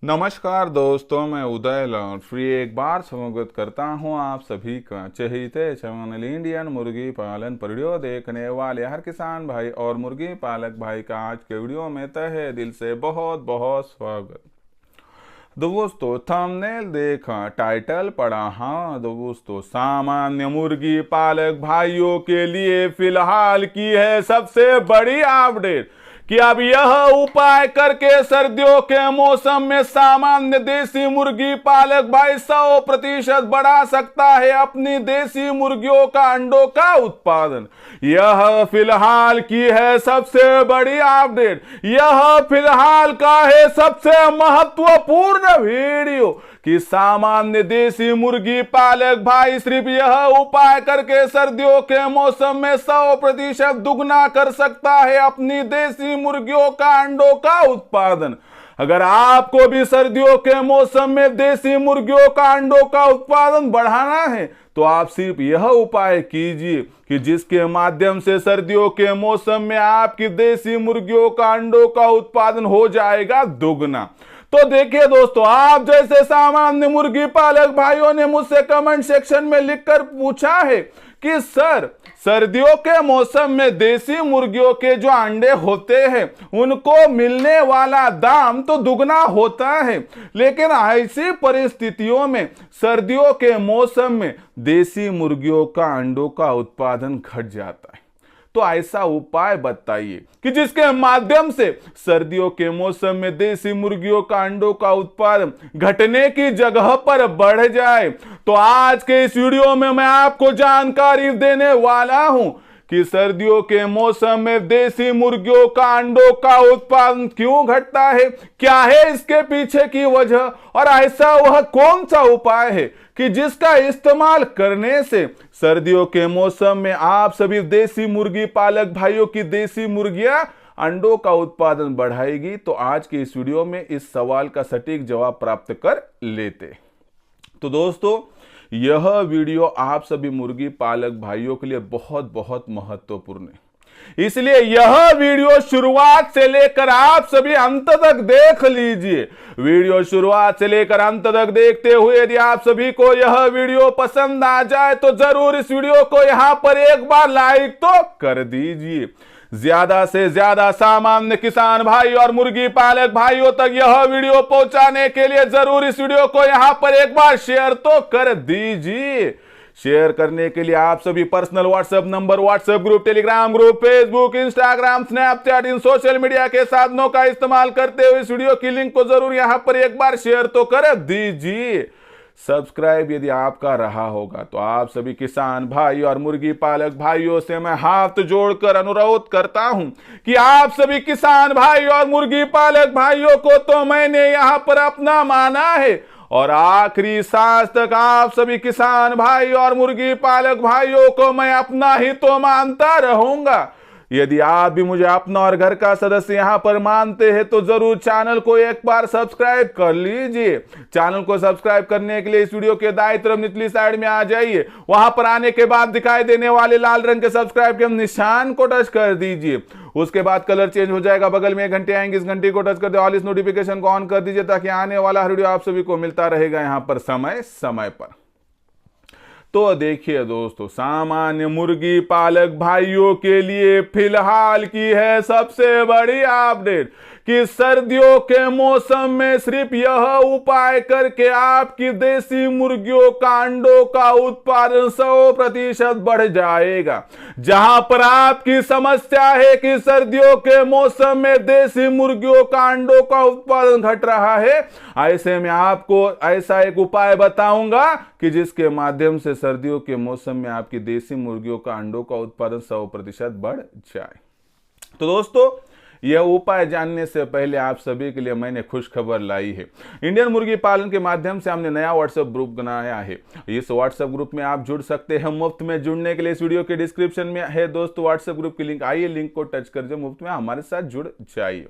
नमस्कार दोस्तों, मैं उदय लाल फ्री एक बार स्वागत करता हूं आप सभी का चहेते चैनल इंडियन मुर्गी पालन पर वीडियो देखने वाले हर किसान भाई और मुर्गी पालक भाई का आज के वीडियो में तहे दिल से बहुत बहुत स्वागत। दोस्तों थंबनेल देखा, टाइटल पढ़ा, हाँ दोस्तों, सामान्य मुर्गी पालक भाइयों के लिए फिलहाल की है सबसे बड़ी अपडेट कि अब यह उपाय करके सर्दियों के मौसम में सामान्य देसी मुर्गी पालक भाई 100% बढ़ा सकता है अपनी देसी मुर्गियों का अंडों का उत्पादन। यह फिलहाल की है सबसे बड़ी अपडेट, यह फिलहाल का है सबसे महत्वपूर्ण वीडियो कि सामान्य देसी मुर्गी पालक भाई सिर्फ यह उपाय करके सर्दियों के मौसम में 100% दुगना कर सकता है अपनी देसी मुर्गियों का अंडों का उत्पादन। अगर आपको भी सर्दियों के मौसम में देसी मुर्गियों का अंडों का उत्पादन बढ़ाना है तो आप सिर्फ यह उपाय कीजिए कि जिसके माध्यम से सर्दियों के मौसम में आपकी देसी मुर्गियों का अंडों का उत्पादन हो जाएगा दुगना। तो देखिए दोस्तों, आप जैसे सामान्य मुर्गी पालक भाइयों ने मुझसे कमेंट सेक्शन में लिखकर पूछा है कि सर सर्दियों के मौसम में देसी मुर्गियों के जो अंडे होते हैं उनको मिलने वाला दाम तो दुगना होता है, लेकिन ऐसी परिस्थितियों में सर्दियों के मौसम में देसी मुर्गियों का अंडों का उत्पादन घट जाता है। तो ऐसा उपाय बताइए कि जिसके माध्यम से सर्दियों के मौसम में देसी मुर्गियों का अंडों का उत्पादन घटने की जगह पर बढ़ जाए। तो आज के इस वीडियो में मैं आपको जानकारी देने वाला हूं कि सर्दियों के मौसम में देसी मुर्गियों का अंडों का उत्पादन क्यों घटता है, क्या है इसके पीछे की वजह, और ऐसा वह कौन सा उपाय है कि जिसका इस्तेमाल करने से सर्दियों के मौसम में आप सभी देसी मुर्गी पालक भाइयों की देसी मुर्गियां अंडों का उत्पादन बढ़ाएगी। तो आज के इस वीडियो में इस सवाल का सटीक जवाब प्राप्त कर लेते। तो दोस्तों, यह वीडियो आप सभी मुर्गी पालक भाइयों के लिए बहुत बहुत महत्वपूर्ण है, इसलिए यह वीडियो शुरुआत से लेकर आप सभी अंत तक देख लीजिए। वीडियो शुरुआत से लेकर अंत तक देखते हुए यदि आप सभी को यह वीडियो पसंद आ जाए तो जरूर इस वीडियो को यहां पर एक बार लाइक तो कर दीजिए। ज्यादा से ज्यादा सामान्य किसान भाई और मुर्गी पालक भाइयों तक यह वीडियो पहुंचाने के लिए जरूर इस वीडियो को यहां पर एक बार शेयर तो कर दीजिए। शेयर करने के लिए आप सभी personal WhatsApp number, WhatsApp group, Telegram group, Facebook, Instagram, Snapchat, इन सोशल मीडिया के साधनों का इस्तेमाल करते हुए इस वीडियो की लिंक को जरूर यहां पर एक बार शेयर तो कर दीजिए। सब्सक्राइब यदि आपका रहा होगा तो आप सभी किसान भाई और मुर्गी पालक भाइयों से मैं हाथ जोड़कर अनुरोध करता हूं कि आप सभी किसान भाई और मुर्गी पालक भाइयों को तो मैंने यहां पर अपना माना है और आखिरी सांस तक आप सभी किसान भाई और मुर्गी पालक भाइयों को मैं अपना ही तो मानता रहूंगा। यदि आप भी मुझे अपना और घर का सदस्य यहां पर मानते हैं तो जरूर चैनल को एक बार सब्सक्राइब कर लीजिए। चैनल को सब्सक्राइब करने के लिए इस वीडियो के दाईं तरफ निचली साइड में आ जाइए, वहां पर आने के बाद दिखाई देने वाले लाल रंग के सब्सक्राइब के निशान को टच कर दीजिए। उसके बाद कलर चेंज हो जाएगा, बगल में एक घंटे आएंगे, इस घंटे को टच कर दे, ऑल इस नोटिफिकेशन को ऑन कर दीजिए ताकि आने वाला वीडियो आप सभी को मिलता रहेगा यहां पर समय समय पर। तो देखिए दोस्तों, सामान्य मुर्गी पालक भाइयों के लिए फिलहाल की है सबसे बड़ी अपडेट कि सर्दियों के मौसम में सिर्फ यह उपाय करके आपकी देसी मुर्गियों का अंडों का उत्पादन 100% बढ़ जाएगा। जहां पर आपकी समस्या है कि सर्दियों के मौसम में देसी मुर्गियों का अंडों का उत्पादन घट रहा है, ऐसे में आपको ऐसा एक उपाय बताऊंगा कि जिसके माध्यम से सर्दियों के मौसम में आपकी देसी मुर्गियों का अंडों का उत्पादन 100% बढ़ जाए। तो दोस्तों, यह उपाय जानने से पहले आप सभी के लिए मैंने खुश खबर लाई है। इंडियन मुर्गी पालन के माध्यम से हमने नया व्हाट्सएप ग्रुप बनाया है। इस व्हाट्सएप ग्रुप में आप जुड़ सकते हैं मुफ्त में। जुड़ने के लिए इस वीडियो के डिस्क्रिप्शन में है दोस्तों व्हाट्सएप ग्रुप की लिंक, आइए लिंक को टच कर दे, मुफ्त में हमारे साथ जुड़ जाइए।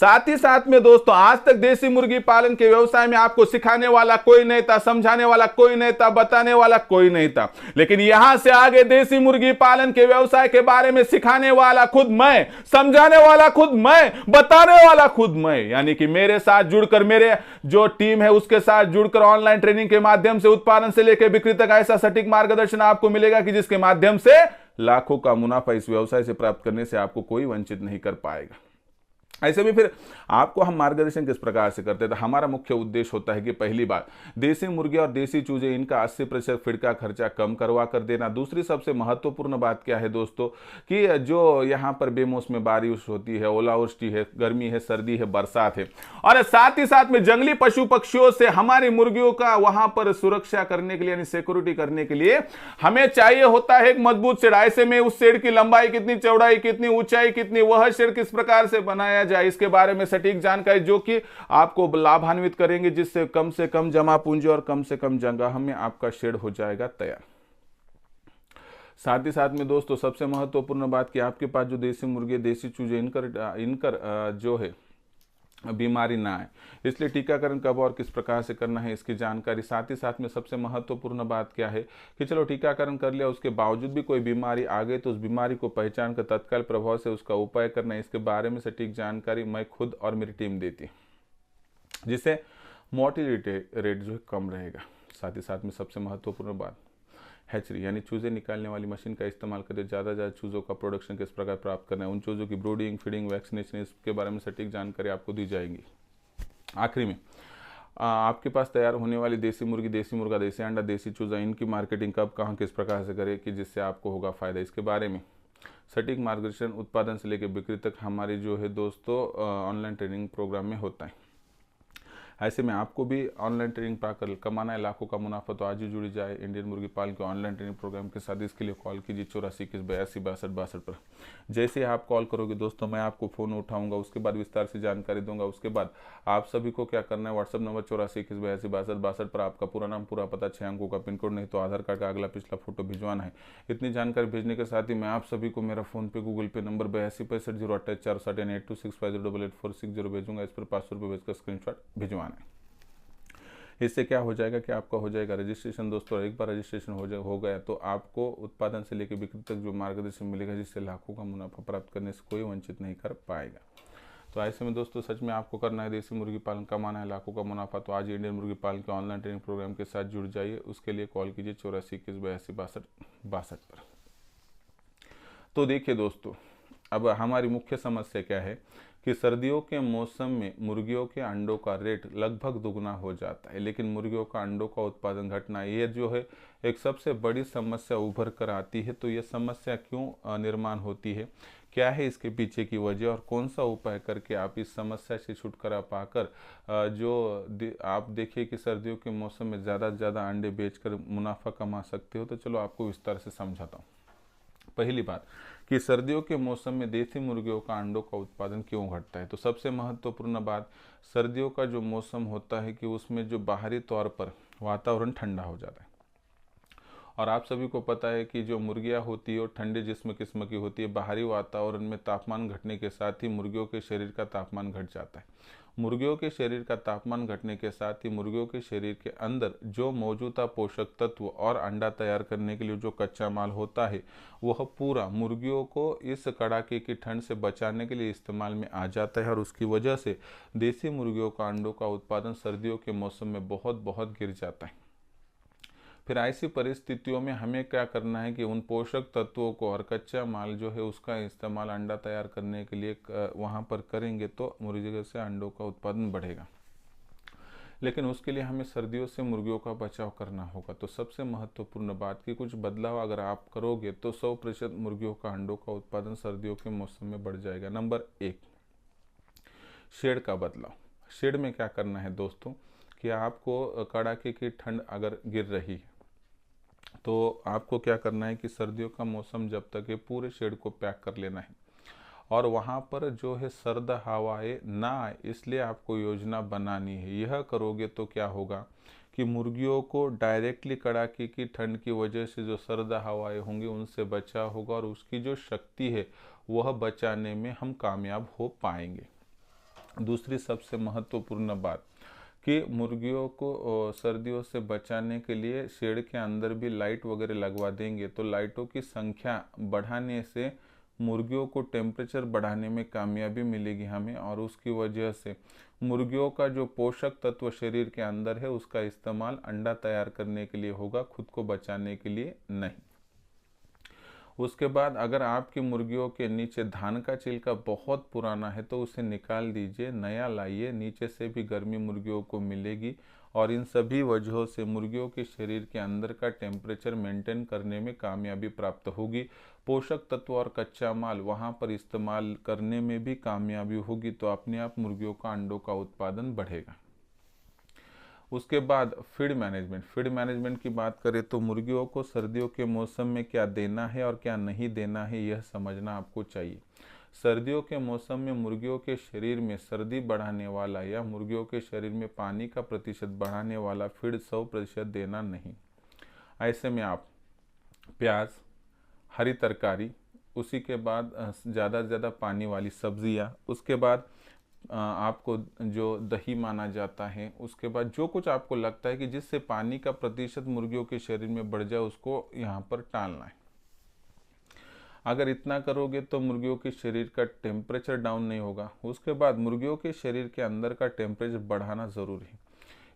साथ ही साथ में दोस्तों, आज तक देसी मुर्गी पालन के व्यवसाय में आपको सिखाने वाला कोई नहीं था, समझाने वाला कोई नहीं था, बताने वाला कोई नहीं था, लेकिन यहां से आगे देसी मुर्गी पालन के व्यवसाय के बारे में सिखाने वाला खुद मैं, समझाने वाला खुद खुद मैं, बताने वाला खुद मैं। यानी कि मेरे साथ जुड़कर, मेरे जो टीम है उसके साथ जुड़कर ऑनलाइन ट्रेनिंग के माध्यम से उत्पादन से लेकर बिक्री तक ऐसा सटीक मार्गदर्शन आपको मिलेगा कि जिसके माध्यम से लाखों का मुनाफा इस व्यवसाय से प्राप्त करने से आपको कोई वंचित नहीं कर पाएगा। ऐसे में फिर आपको हम मार्गदर्शन किस प्रकार से करते हैं, तो हमारा मुख्य उद्देश्य होता है कि पहली बात, देसी मुर्गे और देसी चूजे इनका 80% फीड का खर्चा कम करवा कर देना। दूसरी सबसे महत्वपूर्ण बात क्या है दोस्तों, कि जो यहाँ पर बेमौसमी बारिश होती है, ओलावृष्टि है, गर्मी है, सर्दी है, बरसात है, और साथ ही साथ में जंगली पशु पक्षियों से हमारी मुर्गियों का वहां पर सुरक्षा करने के लिए, यानी सिक्योरिटी करने के लिए हमें चाहिए होता है एक मजबूत शेड। ऐसे में उस शेड की लंबाई कितनी, चौड़ाई कितनी, ऊंचाई कितनी, वह शेड किस प्रकार से बनाया जाए, इसके बारे में सटीक जानकारी जो कि आपको लाभान्वित करेंगे, जिससे कम जमा पूंजी और कम से कम जगह में आपका शेड हो जाएगा तैयार। साथ ही साथ में दोस्तों सबसे महत्वपूर्ण बात कि आपके पास जो देसी मुर्गे, देसी चूजे, इनकर जो है बीमारी ना आए, इसलिए टीकाकरण कब और किस प्रकार से करना है इसकी जानकारी। साथ ही साथ में सबसे महत्वपूर्ण बात क्या है कि चलो टीकाकरण कर लिया, उसके बावजूद भी कोई बीमारी आ गई तो उस बीमारी को पहचान कर तत्काल प्रभाव से उसका उपाय करना है, इसके बारे में सटीक जानकारी मैं खुद और मेरी टीम देती है, जिससे मोर्टेलिटी रेट जो है कम रहेगा। साथ ही साथ में सबसे महत्वपूर्ण बात, हैचरी यानी चूजे निकालने वाली मशीन का इस्तेमाल करके ज़्यादा से ज़्यादा चूज़ों का प्रोडक्शन किस प्रकार प्राप्त करना है, उन चूज़ों की ब्रूडिंग, फीडिंग, वैक्सीनेशन, इसके बारे में सटीक जानकारी आपको दी जाएगी। आखिरी में आपके पास तैयार होने वाली देसी मुर्गी, देसी मुर्गा, देसी अंडा, देसी चूज़ा, इनकी मार्केटिंग कब, कहाँ, किस प्रकार से करें कि जिससे आपको होगा फायदा, इसके बारे में सटीक मार्गदर्शन उत्पादन से लेकर बिक्री तक हमारी जो है दोस्तों ऑनलाइन ट्रेनिंग प्रोग्राम में होता है। ऐसे में आपको भी ऑनलाइन ट्रेनिंग पाकर कमाना है लाखों का मुनाफा, तो आज ही जुड़ी जाए इंडियन मुर्गी पालन के ऑनलाइन ट्रेनिंग प्रोग्राम के साथ। इसके लिए कॉल कीजिए 84 21 82 62 62 पर। जैसे ही आप कॉल करोगे दोस्तों, मैं आपको फ़ोन उठाऊंगा, उसके बाद विस्तार से जानकारी दूंगा। उसके बाद आप सभी को क्या करना है, व्हाट्सअप नंबर 84 21 82 62 62 पर आपका पूरा नाम, पूरा पता, 6 अंकों का पिन कोड, नहीं तो आधार कार्ड का अगला पिछला फोटो भिजवाना है। इतनी जानकारी भेजने के साथ ही मैं आप सभी को मेरा फोन पे, गूगल पे नंबर 82 65 028 460 यानी 8265088460 भेजूंगा। इस पर 500 रुपये भेजकर स्क्रीनशॉट भिजवाना है। इससे क्या हो जाएगा कि आपका हो जाएगा रजिस्ट्रेशन दोस्तों। एक बार रजिस्ट्रेशन हो गया तो आपको उत्पादन से लेकर बिक्री तक जो मार्गदर्शन मिलेगा, जिससे लाखों का मुनाफा प्राप्त करने से कोई वंचित नहीं कर पाएगा। तो ऐसे में दोस्तों सच में आपको करना है देसी मुर्गी पालन, कमाना है लाखों का मुनाफा, तो आज इंडियन मुर्गी पालन के ऑनलाइन ट्रेनिंग प्रोग्राम के साथ जुड़ जाइए। उसके लिए कॉल कीजिए 84 21 82 62 पर। तो देखिए दोस्तों, अब हमारी मुख्य समस्या क्या है कि सर्दियों के मौसम में मुर्गियों के अंडों का रेट लगभग दुगना हो जाता है, लेकिन मुर्गियों का अंडों का उत्पादन घटना, ये जो है एक सबसे बड़ी समस्या उभर कर आती है। तो ये समस्या क्यों निर्माण होती है, क्या है इसके पीछे की वजह, और कौन सा उपाय करके आप इस समस्या से छुटकारा पाकर आप देखिए कि सर्दियों के मौसम में ज़्यादा से ज़्यादा अंडे बेचकर मुनाफा कमा सकते हो। तो चलो आपको विस्तार से समझाता हूँ। पहली बात कि सर्दियों के मौसम में देसी मुर्गियों का अंडों का उत्पादन क्यों घटता है, तो सबसे महत्वपूर्ण बात, सर्दियों का जो मौसम होता है कि उसमें जो बाहरी तौर पर वातावरण ठंडा हो जाता है, और आप सभी को पता है कि जो मुर्गियां होती है वो ठंडे जिस्म किस्म की होती है। बाहरी वातावरण में तापमान घटने के साथ ही मुर्गियों के शरीर का तापमान घट जाता है। मुर्गियों के शरीर का तापमान घटने के साथ ही मुर्गियों के शरीर के अंदर जो मौजूदा पोषक तत्व और अंडा तैयार करने के लिए जो कच्चा माल होता है, वह पूरा मुर्गियों को इस कड़ाके की ठंड से बचाने के लिए इस्तेमाल में आ जाता है, और उसकी वजह से देसी मुर्गियों का अंडों का उत्पादन सर्दियों के मौसम में बहुत गिर जाता है। फिर ऐसी परिस्थितियों में हमें क्या करना है कि उन पोषक तत्वों को और कच्चा माल जो है उसका इस्तेमाल अंडा तैयार करने के लिए वहाँ पर करेंगे, तो मुर्गी से अंडों का उत्पादन बढ़ेगा। लेकिन उसके लिए हमें सर्दियों से मुर्गियों का बचाव करना होगा। तो सबसे महत्वपूर्ण बात कि कुछ बदलाव अगर आप करोगे तो 100% मुर्गियों का अंडों का उत्पादन सर्दियों के मौसम में बढ़ जाएगा। नंबर 1, शेड का बदलाव। शेड में क्या करना है दोस्तों कि आपको कड़ाके की ठंड अगर गिर रही है तो आपको क्या करना है कि सर्दियों का मौसम जब तक है पूरे शेड को पैक कर लेना है, और वहाँ पर जो है सर्द हवाएं ना आए, इसलिए आपको योजना बनानी है। यह करोगे तो क्या होगा कि मुर्गियों को डायरेक्टली कड़ाके की ठंड की वजह से जो सर्द हवाएं होंगी उनसे बचा होगा, और उसकी जो शक्ति है वह बचाने में हम कामयाब हो पाएंगे। दूसरी सबसे महत्वपूर्ण बात कि मुर्गियों को सर्दियों से बचाने के लिए शेड के अंदर भी लाइट वगैरह लगवा देंगे, तो लाइटों की संख्या बढ़ाने से मुर्गियों को टेम्परेचर बढ़ाने में कामयाबी मिलेगी हमें, और उसकी वजह से मुर्गियों का जो पोषक तत्व शरीर के अंदर है उसका इस्तेमाल अंडा तैयार करने के लिए होगा, खुद को बचाने के लिए नहीं। उसके बाद अगर आपकी मुर्गियों के नीचे धान का छिलका बहुत पुराना है तो उसे निकाल दीजिए, नया लाइए, नीचे से भी गर्मी मुर्गियों को मिलेगी, और इन सभी वजहों से मुर्गियों के शरीर के अंदर का टेम्परेचर मेंटेन करने में कामयाबी प्राप्त होगी। पोषक तत्व और कच्चा माल वहाँ पर इस्तेमाल करने में भी कामयाबी होगी, तो अपने आप मुर्गियों का अंडों का उत्पादन बढ़ेगा। उसके बाद फीड मैनेजमेंट की बात करें तो मुर्गियों को सर्दियों के मौसम में क्या देना है और क्या नहीं देना है यह समझना आपको चाहिए। सर्दियों के मौसम में मुर्गियों के शरीर में सर्दी बढ़ाने वाला या मुर्गियों के शरीर में पानी का प्रतिशत बढ़ाने वाला फीड 100% देना नहीं। ऐसे में आप प्याज, हरी तरकारी, उसी के बाद ज़्यादा से ज़्यादा पानी वाली सब्जियाँ, उसके बाद आपको जो दही माना जाता है, उसके बाद जो कुछ आपको लगता है कि जिससे पानी का प्रतिशत मुर्गियों के शरीर में बढ़ जाए उसको यहाँ पर टालना है। अगर इतना करोगे तो मुर्गियों के शरीर का टेम्परेचर डाउन नहीं होगा। उसके बाद मुर्गियों के शरीर के अंदर का टेम्परेचर बढ़ाना ज़रूरी है।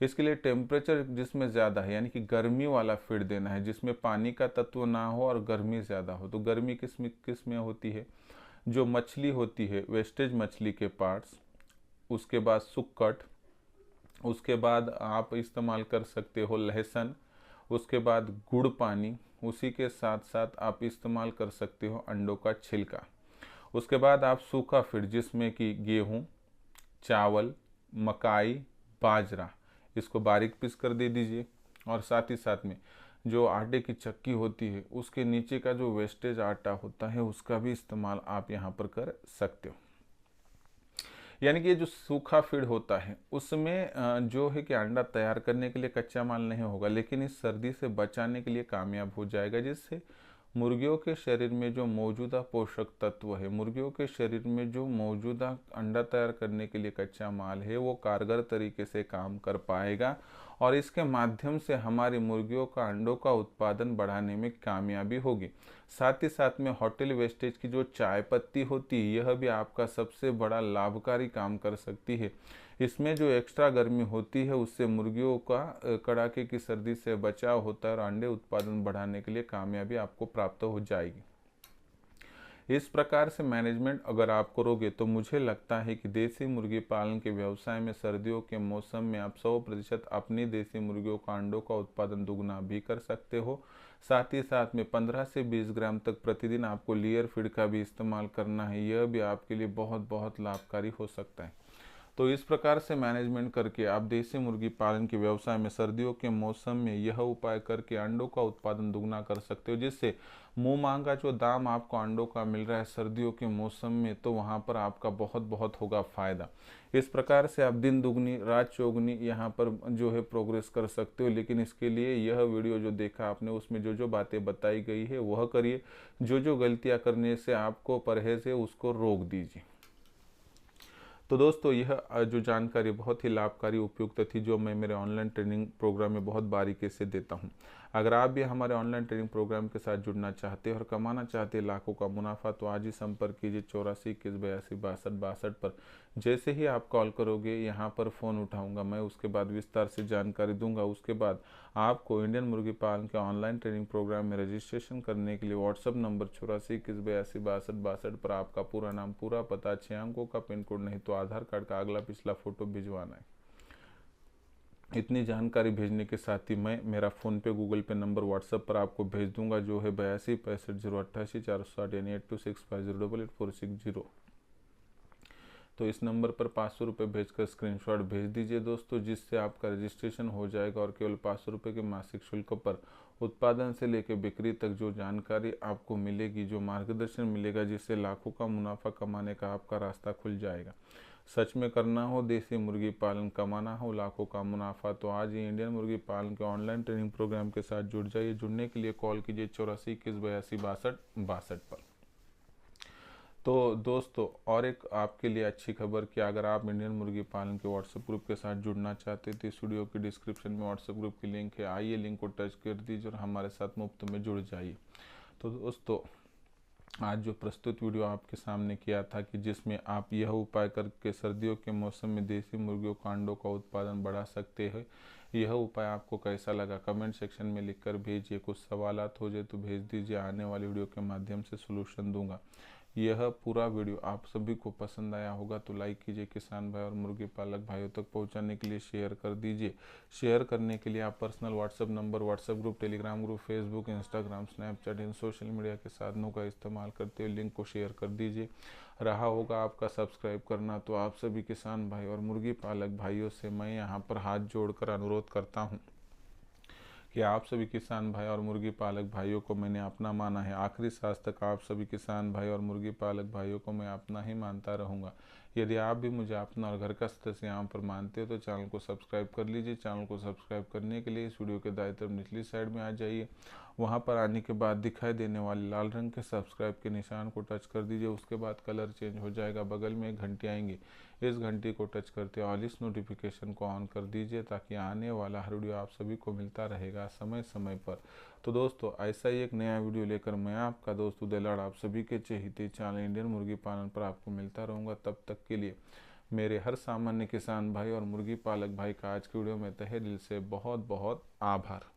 इसके लिए टेम्परेचर जिसमें ज़्यादा है यानी कि गर्मी वाला फीड देना है, जिसमें पानी का तत्व ना हो और गर्मी ज़्यादा हो। तो गर्मी किस में होती है? जो मछली होती है, वेस्टेज मछली के पार्ट्स, उसके बाद सुक्कट, उसके बाद आप इस्तेमाल कर सकते हो लहसुन, उसके बाद गुड़ पानी, उसी के साथ साथ आप इस्तेमाल कर सकते हो अंडों का छिलका। उसके बाद आप सूखा फीड जिसमें कि गेहूँ, चावल, मकाई, बाजरा, इसको बारीक पीस कर दे दीजिए, और साथ ही साथ में जो आटे की चक्की होती है उसके नीचे का जो वेस्टेज आटा होता है उसका भी इस्तेमाल आप यहाँ पर कर सकते हो। यानी कि ये जो सूखा फीड होता है उसमें जो है कि अंडा तैयार करने के लिए कच्चा माल नहीं होगा, लेकिन इस सर्दी से बचाने के लिए कामयाब हो जाएगा, जिससे मुर्गियों के शरीर में जो मौजूदा पोषक तत्व है, मुर्गियों के शरीर में जो मौजूदा अंडा तैयार करने के लिए कच्चा माल है, वो कारगर तरीके से काम कर पाएगा, और इसके माध्यम से हमारी मुर्गियों का अंडों का उत्पादन बढ़ाने में कामयाबी होगी। साथ ही साथ में होटल वेस्टेज की जो चाय पत्ती होती है यह भी आपका सबसे बड़ा लाभकारी काम कर सकती है। इसमें जो एक्स्ट्रा गर्मी होती है उससे मुर्गियों का कड़ाके की सर्दी से बचाव होता है और अंडे उत्पादन बढ़ाने के लिए कामयाबी आपको प्राप्त हो जाएगी। इस प्रकार से मैनेजमेंट अगर आप करोगे तो मुझे लगता है कि देसी मुर्गी पालन के व्यवसाय में सर्दियों के मौसम में आप 100% अपनी देसी मुर्गियों का अंडों का उत्पादन दुगना भी कर सकते हो। साथ ही साथ में 15 से 20 ग्राम तक प्रतिदिन आपको लेयर फीड का भी इस्तेमाल करना है, यह भी आपके लिए बहुत बहुत लाभकारी हो सकता है। तो इस प्रकार से मैनेजमेंट करके आप देसी मुर्गी पालन के व्यवसाय में सर्दियों के मौसम में यह उपाय करके अंडों का उत्पादन दुगना कर सकते हो, जिससे मुंह मांगा जो दाम आपको अंडों का मिल रहा है सर्दियों के मौसम में, तो वहाँ पर आपका बहुत बहुत होगा फायदा। इस प्रकार से आप दिन दुगनी रात चौगुनी यहाँ पर जो है प्रोग्रेस कर सकते हो। लेकिन इसके लिए यह वीडियो जो देखा आपने उसमें जो जो बातें बताई गई है वह करिए, जो जो गलतियाँ करने से आपको परहेज है उसको रोक दीजिए। तो दोस्तों यह जो जानकारी बहुत ही लाभकारी उपयुक्त थी, जो मैं मेरे ऑनलाइन ट्रेनिंग प्रोग्राम में बहुत बारीकी से देता हूं। अगर आप भी हमारे ऑनलाइन ट्रेनिंग प्रोग्राम के साथ जुड़ना चाहते हैं और कमाना चाहते हैं लाखों का मुनाफा, तो आज ही संपर्क कीजिए 84 21 82 62 62 पर। जैसे ही आप कॉल करोगे यहाँ पर फ़ोन उठाऊंगा मैं, उसके बाद विस्तार से जानकारी दूंगा। उसके बाद आपको इंडियन मुर्गी पालन के ऑनलाइन ट्रेनिंग प्रोग्राम में रजिस्ट्रेशन करने के लिए व्हाट्सअप नंबर 84 21 82 62 62 पर आपका पूरा नाम, पूरा पता, 6 अंकों का पिन कोड, नहीं तो आधार कार्ड का अगला पिछला फोटो भिजवाना है। इतनी जानकारी भेजने के साथ ही मैं मेरा फ़ोनपे, गूगल पे नंबर व्हाट्सएप पर आपको भेज दूंगा, जो है 82 65 088 460 यानी 8265088460। तो इस नंबर पर 500 रुपये भेजकर स्क्रीनशॉट भेज दीजिए दोस्तों, जिससे आपका रजिस्ट्रेशन हो जाएगा, और केवल 500 रुपये के मासिक शुल्क पर उत्पादन से लेकर बिक्री तक जो जानकारी आपको मिलेगी, जो मार्गदर्शन मिलेगा, जिससे लाखों का मुनाफा कमाने का आपका रास्ता खुल जाएगा। सच में करना हो देसी मुर्गी पालन, कमाना हो लाखों का मुनाफा, तो आज ही इंडियन मुर्गी पालन के ऑनलाइन ट्रेनिंग प्रोग्राम के साथ जुड़ जाइए। जुड़ने के लिए कॉल कीजिए 84 21 82 62 62 पर। तो दोस्तों और एक आपके लिए अच्छी खबर कि अगर आप इंडियन मुर्गी पालन के व्हाट्सएप ग्रुप के साथ जुड़ना चाहते हैं तो इस वीडियो के डिस्क्रिप्शन में व्हाट्सएप ग्रुप की लिंक है, आइए लिंक को टच कर दीजिए और हमारे साथ मुफ्त में जुड़ जाइए। तो दोस्तों आज जो प्रस्तुत वीडियो आपके सामने किया था कि जिसमें आप यह उपाय करके सर्दियों के मौसम में देसी मुर्गियों का अंडों का उत्पादन बढ़ा सकते हैं। यह उपाय आपको कैसा लगा कमेंट सेक्शन में लिखकर भेजिए। कुछ सवालात हो जाए तो भेज दीजिए, आने वाली वीडियो के माध्यम से सलूशन दूंगा। यह पूरा वीडियो आप सभी को पसंद आया होगा तो लाइक कीजिए, किसान भाई और मुर्गी पालक भाइयों तक पहुंचाने के लिए शेयर कर दीजिए। शेयर करने के लिए आप personal WhatsApp number, WhatsApp group, Telegram group, Facebook, Instagram, Snapchat इन सोशल मीडिया के साधनों का इस्तेमाल करते हुए लिंक को शेयर कर दीजिए। रहा होगा आपका सब्सक्राइब करना, तो आप सभी किसान भाई और मुर्गी पालक भाइयों से मैं यहाँ पर हाथ जोड़कर अनुरोध करता हूँ कि आप सभी किसान भाई और मुर्गी पालक भाइयों को मैंने अपना माना है। आखिरी सांस तक आप सभी किसान भाई और मुर्गी पालक भाइयों को मैं अपना ही मानता रहूँगा। यदि आप भी मुझे अपना और घर का सदस्य यहाँ पर मानते हो तो चैनल को सब्सक्राइब कर लीजिए। चैनल को सब्सक्राइब करने के लिए इस वीडियो के दाईं तरफ निचली साइड में आ जाइए। वहाँ पर आने के बाद दिखाई देने वाले लाल रंग के सब्सक्राइब के निशान को टच कर दीजिए। उसके बाद कलर चेंज हो जाएगा, बगल में एक घंटी आएंगी, इस घंटी को टच करते ऑल इस नोटिफिकेशन को ऑन कर दीजिए ताकि आने वाला हर वीडियो आप सभी को मिलता रहेगा समय समय पर। तो दोस्तों ऐसा ही एक नया वीडियो लेकर मैं आपका दोस्त उदय लाड आप सभी के चहेते चैनल इंडियन मुर्गी पालन पर आपको मिलता रहूँगा। तब तक के लिए मेरे हर सामान्य किसान भाई और मुर्गी पालक भाई का आज की वीडियो में तहे दिल से बहुत बहुत आभार।